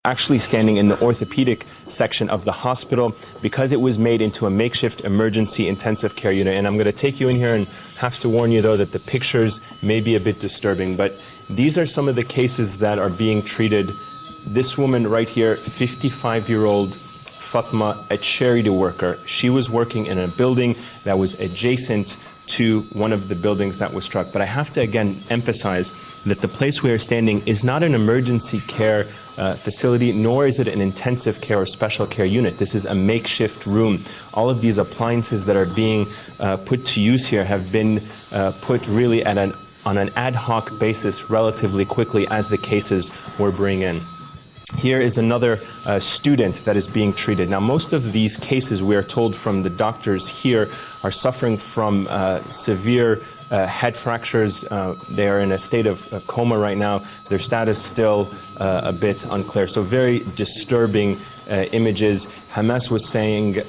Actually standing in the orthopedic section of the hospital because it was made into a makeshift emergency intensive care unit. And I'm going to take you in here and have to warn you, though, that the pictures may be a bit disturbing. But these are some of the cases that are being treated. This woman right here, 55-year-old Fatma, a charity worker. She was working in a building that was adjacent to one of the buildings that was struck. But I have to again emphasize that the place we are standing is not an emergency care facility, nor is it an intensive care or special care unit. This is a makeshift room. All of these appliances that are being put to use here have been put really on an ad hoc basis relatively quickly as the cases were brought in. Here is another student that is being treated. Now, most of these cases, we are told from the doctors here, are suffering from severe head fractures. They are in a state of coma right now. Their status still a bit unclear. So very disturbing images. Hamas was saying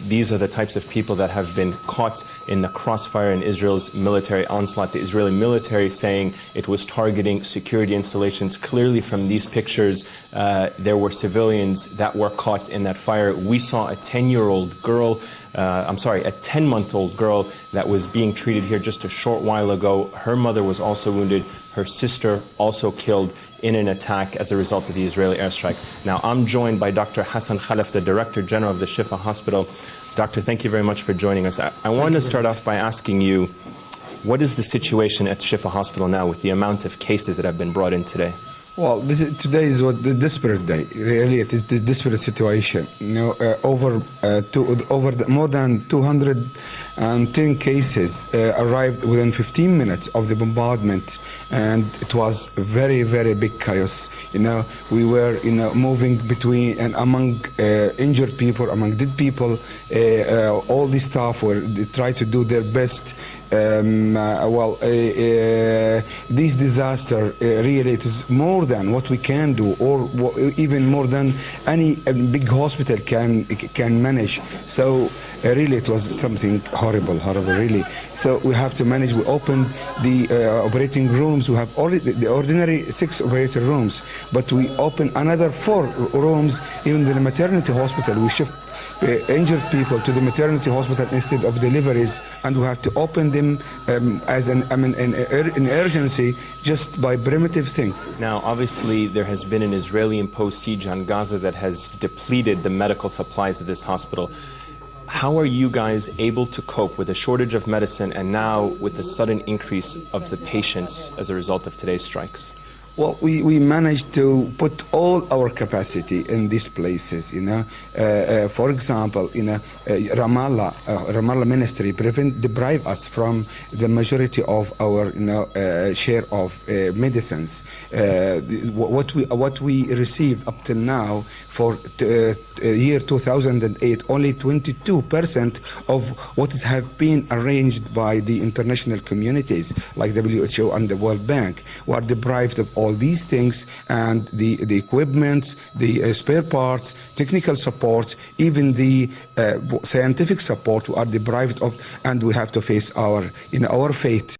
these are the types of people that have been caught in the crossfire in Israel's military onslaught. The Israeli military saying it was targeting security installations. Clearly from these pictures, there were civilians that were caught in that fire. We saw a 10-year-old girl, a 10-month-old girl that was being treated here just a short while ago. Her mother was also wounded. Her sister also killed in an attack as a result of the Israeli airstrike. Now, I'm joined by Dr. Hassan Khalaf, the Director General of the Shifa Hospital. Doctor, thank you very much for joining us. I want to start off by asking you, what is the situation at Shifa Hospital now with the amount of cases that have been brought in today? Well, today is the desperate day. Really, it is the desperate situation. You know, more than 210 cases arrived within 15 minutes of the bombardment, and it was very, very big chaos. You know, we were, moving between and among injured people, among dead people. All the staff they tried to do their best. This disaster really it is more than what we can do, or even more than any big hospital can manage. So really it was something horrible, really. So we have to manage. We opened the operating rooms. We have already the ordinary 6 operating rooms, but we opened another 4 rooms. Even in the maternity hospital, we shift injured people to the maternity hospital instead of deliveries, and we have to open them as an urgency just by primitive things. Now, obviously, there has been an Israeli-imposed siege on Gaza that has depleted the medical supplies of this hospital. How are you guys able to cope with a shortage of medicine and now with the sudden increase of the patients as a result of today's strikes? Well, we managed to put all our capacity in these places, For example, Ramallah Ministry deprive us from the majority of our, share of medicines. What we received up till now for year 2008, only 22% of what have been arranged by the international communities like WHO and the World Bank were deprived of all these things, and the equipment, the spare parts, technical support, even the scientific support we are deprived of, and we have to face our fate.